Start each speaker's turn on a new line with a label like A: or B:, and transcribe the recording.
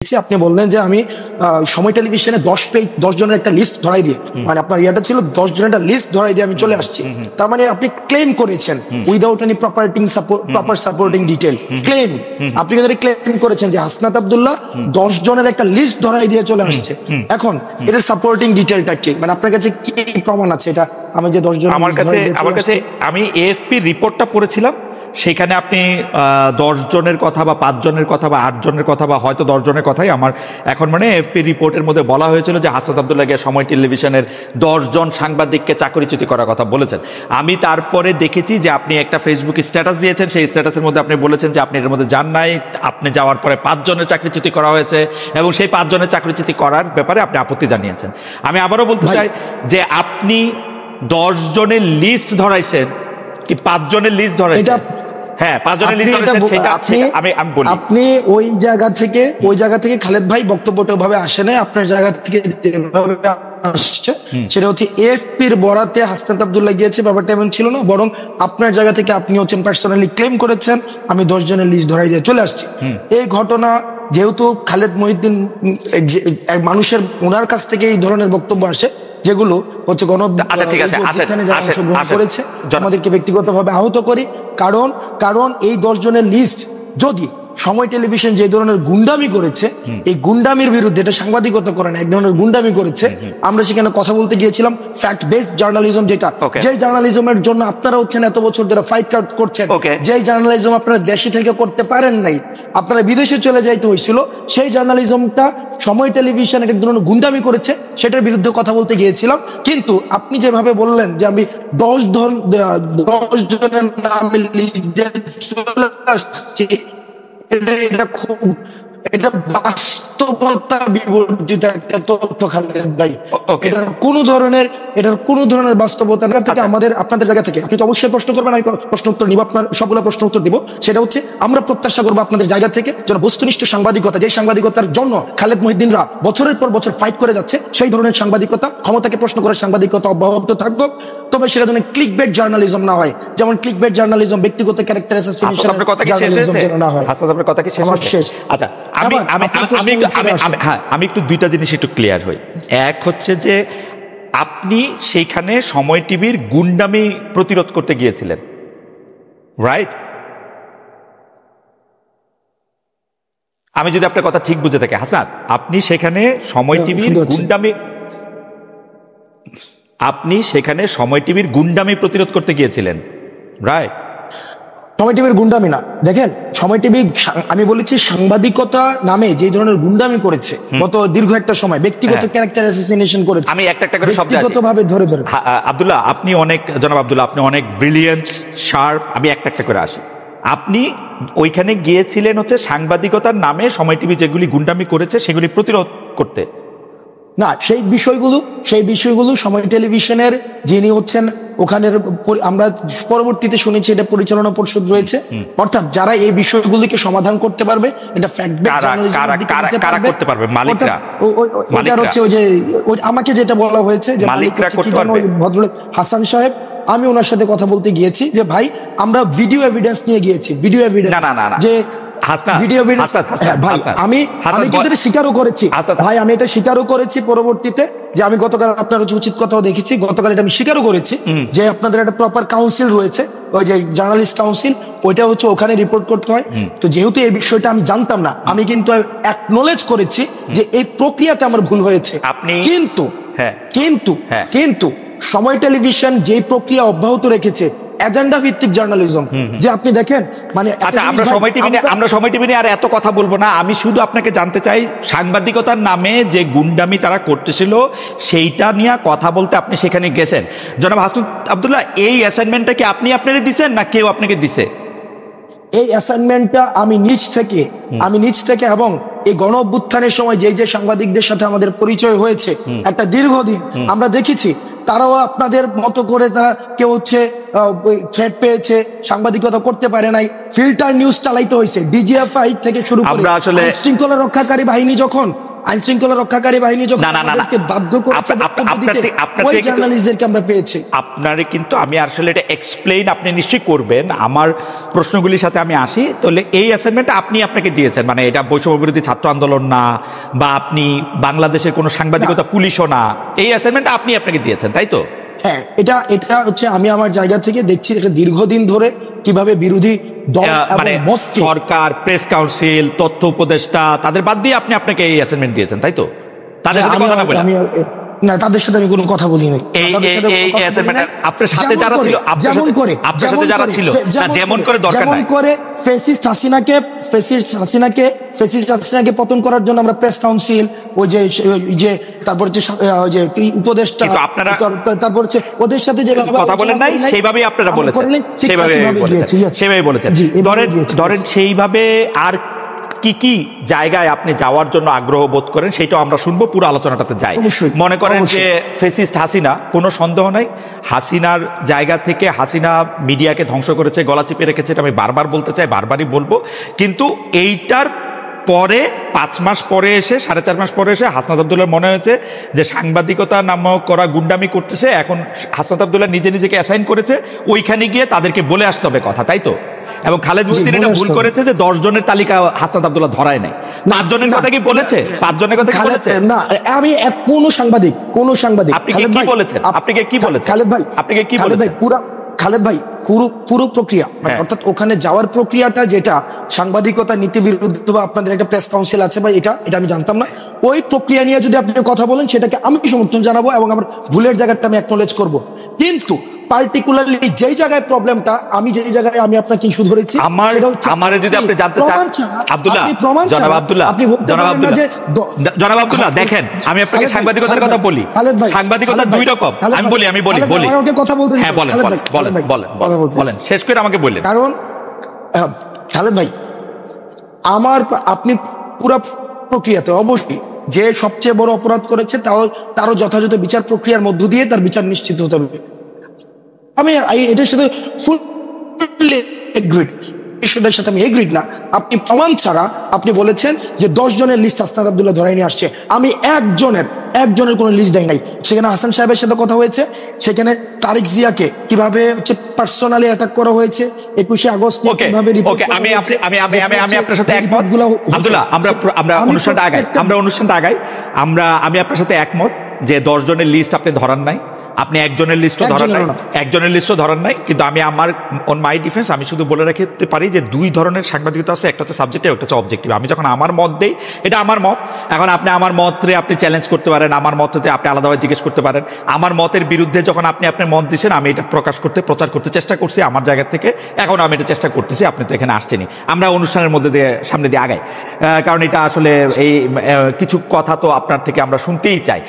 A: আপনি বললেন যে আমি সময় টেলিভিশনে 10 জনের একটা লিস্ট ধরাই দিয়ে, মানে আপনার ইয়াটা ছিল 10 জনের একটা লিস্ট ধরাই দিয়ে আমি চলে আসছি। তার মানে আপনি ক্লেম করেছেন without any proper supporting detail claim. আপনি কিন্তু ক্লেম করেছেন যে হাসনাত আব্দুল্লাহ 10 জনের একটা লিস্ট ধরাই দিয়ে চলে আসছে। এখন এটার সাপোর্টিং ডিটেলটা কি, মানে আপনার কাছে কি প্রমাণ আছে এটা? আমি যে 10 জন,
B: আমার কাছে আমি এএফপি রিপোর্টটা পড়েছিলাম, সেখানে আপনি 10 জনের কথা বা 5 জনের কথা বা 8 জনের কথা বা হয়তো 10 জনের কথাই আমার এখন মানে এএফপি রিপোর্টের মধ্যে বলা হয়েছিল যে হাসনাত আব্দুল্লাহকে সময় টেলিভিশনের 10 জন সাংবাদিককে চাকরিচ্যুতি করার কথা বলেছেন। আমি তারপরে দেখেছি যে আপনি একটা ফেসবুকে স্ট্যাটাস দিয়েছেন, সেই স্ট্যাটাসের মধ্যে আপনি বলেছেন যে আপনি এর মধ্যে যান নাই, আপনি যাওয়ার পরে 5 জনের চাকরিচ্যুতি করা হয়েছে এবং সেই 5 জনের চাকরিচ্যুতি করার ব্যাপারে আপনি আপত্তি জানিয়েছেন। আমি আবারও বলতে চাই যে আপনি 10 জনের লিস্ট ধরাইছেন কি 5 জনের লিস্ট ধরাইছেন? হ্যাঁ, 5 জনের লিস্ট ধরাইছেন। আমি বলি
A: আপনি ওই জায়গা থেকে খালেদ ভাই বক্তব্যটা ভাবে আসে না, আপনার জায়গা থেকে আসছে সেটা হচ্ছে এএফপির বরাতে হাসনাত আব্দুল্লাহ গিয়েছে, ব্যাপারটা এমন ছিল না। বরং আপনার জায়গা থেকে আপনি হচ্ছেন পার্সোনালি ক্লেম করেছেন আমি 10 জনের লিস্ট ধরাই দিয়ে চলে আসছি। এই ঘটনা যেহেতু খালেদ মহিউদ্দিন মানুষের ওনার কাছ থেকে এই ধরনের বক্তব্য আসে যেগুলো হচ্ছে অংশগ্রহণ করেছে, আমাদেরকে ব্যক্তিগতভাবে আহত করি। কারণ এই 10 জনের লিস্ট যদি সময় টেলিভিশন যে ধরনের গুন্ডামি করেছে, এই গুন্ডামির বিরুদ্ধে, এটা সাংবাদিকতা করে না, এক ধরনের গুন্ডামি করেছে, আমরা সেখানে কথা বলতে গিয়েছিলাম ফ্যাক্ট বেসড জার্নালিজম, যেটা যে জার্নালিজমের জন্য আপনারা হচ্ছেন এত বছর ধরে ফাইট করছেন, যে জার্নালিজম আপনারা দেশে থেকে করতে পারেন নাই, আপনারা বিদেশে চলে যাইতে হয়েছিল, সেই জার্নালিজমটা সময় টেলিভিশন এক ধরনের গুন্ডামি করেছে, সেটার বিরুদ্ধে কথা বলতে গিয়েছিলাম। কিন্তু আপনি যেভাবে বললেন যে আমি 10 জনের নামে লিস্ট চলে আসছি, এটা বাস্তবতা বিবর্জিত একটা তথ্য খালেদ ভাই। এটার কোন ধরনের বাস্তবতা থেকে আপনাদের জায়গা থেকে আপনি তো অবশ্যই প্রশ্ন করবেন, আমি প্রশ্ন উত্তর নিব, আপনার সবগুলো প্রশ্ন উত্তর দিব। সেটা হচ্ছে আমরা প্রত্যাশা করবো আপনাদের জায়গা থেকে যেন বস্তুনিষ্ঠ সাংবাদিকতা, যে সাংবাদিকতার জন্য খালেদ মহিউদ্দিনরা বছরের পর বছর ফাইট করে যাচ্ছে, সেই ধরনের সাংবাদিকতা, ক্ষমতাকে প্রশ্ন করার সাংবাদিকতা অব্যাহত থাকবে। তবে সেটা যেন ক্লিকবেট জার্নালিজম না হয়, যেমন ক্লিকবেট জার্নালিজম, ব্যক্তিগত ক্যারেক্টার অ্যাসাসিনেশন জার্নালিজম না হয়।
B: আপনার কথা কি শেষ? আচ্ছা, আমি একটু দুইটা জিনিস একটু ক্লিয়ার হই। এক হচ্ছে যে আপনি সেইখানে সময় টিভির গুন্ডামি প্রতিরোধ করতে গিয়েছিলেন, রাইট? আমি যদি আপনার কথা ঠিক বুঝে থাকি হাসনাত, আপনি সেখানে সময় টিভির গুন্ডামি প্রতিরোধ করতে গিয়েছিলেন, রাইট?
A: সময় টিভির গুন্ডামি না, দেখেন সময় টিভি, আমি বলেছি সাংবাদিকতা নামে যে ধরনের গুন্ডামি করেছে গত দীর্ঘ একটা সময়, ব্যক্তিগত ক্যারেক্টার অ্যাসাসিনেশন করেছে।
B: আমি একটা করে শব্দ
A: ব্যক্তিগতভাবে ধরে
B: আব্দুল্লাহ, জনাব আব্দুল্লাহ, আপনি অনেক ব্রিলিয়েন্ট, শার্প। আমি একটা করে আসি। আপনি ওইখানে গিয়েছিলেন হচ্ছে সাংবাদিকতার নামে সময় টিভি যেগুলি গুন্ডামি করেছে সেগুলি প্রতিরোধ করতে
A: না। সেই বিষয়গুলো সময় টেলিভিশনের যিনি হচ্ছেন ওখানের, আমরা পরবর্তীতে শুনেছি এটা পরিচালনা পর্ষদ রয়েছে, অর্থাৎ যারা এই বিষয়গুলিকে সমাধান করতে পারবে, এটা ফ্যাক্ট বেসড জার্নালিজম করতে পারবে, মালিকরা। এটা হচ্ছে ওই যে আমাকে যেটা বলা হয়েছে যে মালিকরা করতে পারবে, ভদ্রলোক হাসান সাহেব, আমি ওনার সাথে কথা বলতে গিয়েছি যে ভাই আমরা ভিডিও এভিডেন্স নিয়ে গিয়েছি, ভিডিও এভিডেন্স যে আমি কিন্তু এটা স্বীকারও করেছি ভাই, আমি এটা স্বীকারও করেছি পরবর্তীতে যে আমি গতকাল আপনার উচিত কথাও দেখেছি, গতকাল এটা আমি স্বীকারও করেছি যে আপনাদের একটা প্রপার কাউন্সিল রয়েছে, ওই যে জার্নালিস্ট কাউন্সিল, ওইটা হচ্ছে ওখানে রিপোর্ট করতে হয়। তো যেহেতু এই বিষয়টা আমি জানতাম না, আমি কিন্তু অ্যাকনোলেজ করেছি যে এই প্রক্রিয়াতে আমার ভুল হয়েছে। কিন্তু সময় টেলিভিশন যে প্রক্রিয়া অব্যাহত রেখেছে, এজেন্ডা ভিত্তিক জার্নালিজম, যে আপনি দেখেন, মানে
B: আমরা সময় টিভি নিয়ে আর এত কথা বলবো না। আমি শুধু আপনাকে জানতে চাই, সাংবাদিকতার নামে যে গুন্ডামি তারা করতেছিল সেইটা নিয়ে কথা বলতে আপনি সেখানে গেছেন। জনাব হাসনাত আব্দুল্লাহ, এই অ্যাসাইনমেন্টটা কি আপনি আপনারে দিছেন না কেউ আপনাকে দিছে?
A: এই অ্যাসাইনমেন্টটা আমি নিজ থেকে এবং এই গণ অভ্যুত্থানের সময় যে সাংবাদিকদের সাথে আমাদের পরিচয় হয়েছে একটা দীর্ঘদিন, আমরা দেখেছি তারাও আপনাদের মতো করে, তারা কেউ হচ্ছে থ্রেট পেয়েছে, সাংবাদিকতা করতে পারে নাই, ফিল্টার নিউজ চালাইতে হয়েছে, ডিজিএফআই থেকে শুরু করে শৃঙ্খলা রক্ষাকারী বাহিনী যখন আইন শৃঙ্খলা রক্ষাকারী বাহিনী যখন আমাদেরকে বাধ্য করেছে ওই জার্নালিস্টদেরকে আমরা পেয়েছি।
B: আপনারে কিন্তু আমি আসলে এটা এক্সপ্লেইন আপনি নিশ্চয়ই করবেন। আমার প্রশ্নগুলির সাথে আমি আসি। তাহলে এই অ্যাসাইনমেন্টটা আপনি আপনাকে দিয়েছেন, মানে এটা বৈষম্য বিরোধী ছাত্র আন্দোলন না, বা আপনি বাংলাদেশের কোনো সাংবাদিকতা পুলিশও না, এই অ্যাসাইনমেন্টটা আপনি আপনাকে দিয়েছেন, তাই তো?
A: হ্যাঁ, এটা হচ্ছে আমি আমার জায়গা থেকে দেখছি এটা দীর্ঘদিন ধরে কিভাবে বিরোধী দল
B: মানে সরকার, প্রেস কাউন্সিল, তথ্য উপদেষ্টা, তাদের বাদ দিয়ে আপনি আপনাকে এই অ্যাসাইনমেন্ট দিয়েছেন, তাই তো? তাদের সাথে কথা না বলে
A: না, তাদের সাথে আমি কোনো কথা বলি নাই।
B: আপনার সাথে যারা ছিল,
A: যেমন করে
B: দরকার নাই,
A: করে ফ্যাসিস্ট হাসিনাকে পতন করার জন্য আমরা প্রেস কাউন্সিল, ওই যে তারপর যে উপদেষ্টা, তারপর হচ্ছে ওদের সাথে যে
B: কথা বলেন নাই সেইভাবেই আপনারা বলেছেন, সেভাবে বলেছেন। ধরেন সেইভাবে আর কি কি জায়গায় আপনি যাওয়ার জন্য আগ্রহ বোধ করেন সেটাও আমরা শুনবো, পুরো আলোচনাটাতে যাই। মনে করেন যে ফেসিস্ট হাসিনা, কোনো সন্দেহ নাই হাসিনার জায়গা থেকে হাসিনা মিডিয়াকে ধ্বংস করেছে, গলা চিপে রেখেছে, এটা আমি বারবার বলতে চাই, বারবারই বলবো। কিন্তু এইটার পরে 5 মাস পরে এসে, 4.5 মাস পরে এসে হাসনাত আব্দুল্লাহর মনে হয়েছে যে সাংবাদিকতা নামক করা গুন্ডামি করতেছে, এখন হাসনাত আব্দুল্লাহ নিজেকে অ্যাসাইন করেছে, ওইখানে গিয়ে তাদেরকে বলে আসতে হবে কথা, তাই তো? এবং খালেদ মহিউদ্দিন এটা ভুল করেছে যে 10 জনের তালিকা হাসনাত আব্দুল্লাহ ধরায় নাই। 5 জনের কথা কি বলেছে? 5 জনের কথা কি বলেছে?
A: না, আমি কোন সাংবাদিক
B: আপনি কি বলেছেন? আপনি কি বলেছেন
A: খালেদ ভাই? খালেদ ভাই পুরো প্রক্রিয়া, অর্থাৎ ওখানে যাওয়ার প্রক্রিয়াটা যেটা সাংবাদিকতা নীতি বিরুদ্ধ বা আপনাদের একটা প্রেস কাউন্সিল আছে বা এটা আমি জানতাম না, ওই প্রক্রিয়া নিয়ে যদি আপনি কথা বলেন সেটাকে আমি সমর্থন জানাবো এবং আমার ভুলের জায়গাটা আমি অ্যাকনলেজ করব। কিন্তু পার্টিকুলারলি যেই জায়গায় প্রবলেমটা, আমি যেই জায়গায় আমি আপনাকে ইস্যু ধরেছি,
B: আমারে যদি আপনি জানতে চান আব্দুল্লাহ, জনাব আব্দুল্লাহ দেখেন, আমি আপনাকে সাংবাদিকতার কথা বলি। সাংবাদিকতা দুই রকম, আমি বলি
A: আমাকে কথা বলতে দিন।
B: হ্যাঁ, বলেন, শেষ করে আমাকে বললেন।
A: কারণ খালেদ ভাই, আপনি পুরো প্রক্রিয়াতে অবশ্যই যে সবচেয়ে বড় অপরাধ করেছে তারও যথাযথ বিচার প্রক্রিয়ার মধ্য দিয়ে তার বিচার নিশ্চিত হতে হবে। আমি এটার সাথে ফুললি এগ্রিড, বিষয়টার সাথে আমি এগ্রিড না। আপনি প্রমাণ ছাড়া আপনি বলেছেন যে 10 জনের লিস্ট হাসনাত আব্দুল্লাহ ধরাই নিয়ে আসছে। আমি একজনের কোনো লিস্ট দেয় নাই। সেখানে হাসান সাহেবের সাথে কথা হয়েছে, সেখানে তারেক জিয়াকে কিভাবে পার্সোনালি অ্যাটাক করা হয়েছে, 21শে আগস্ট কিভাবে
B: আমি আপনার সাথে একমত আব্দুল্লাহ। আমরা অনুষ্ঠানটা আগাই। আমি আপনার সাথে একমত যে 10 জনের লিস্ট আপনি ধরান নাই, আপনি একজনের লিস্টও ধরান নাই। কিন্তু আমি আমার অন মাই ডিফেন্স আমি শুধু বলে রাখতে পারি যে 2 ধরনের সাংবাদিকতা আছে, একটা হচ্ছে সাবজেক্টিভ, একটা হচ্ছে অবজেক্টিভ। আমি যখন আমার মত দেই, এটা আমার মত। এখন আপনি আমার মতরে আপনি চ্যালেঞ্জ করতে পারেন, আমার মততে আপনি আলাদাভাবে জিজ্ঞেস করতে পারেন। আমার মতের বিরুদ্ধে যখন আপনি আপনার মত দিচ্ছেন, আমি এটা প্রচার করতে চেষ্টা করছি আমার জায়গা থেকে। এখন আমি এটা চেষ্টা করতেছি, আপনি তো এখানে আসছেনই। আমরা অনুষ্ঠানের মধ্যে দিয়ে সামনে দিয়ে আগাই, কারণ এটা আসলে এই কিছু কথা তো আপনার থেকে আমরা শুনতেই চাই।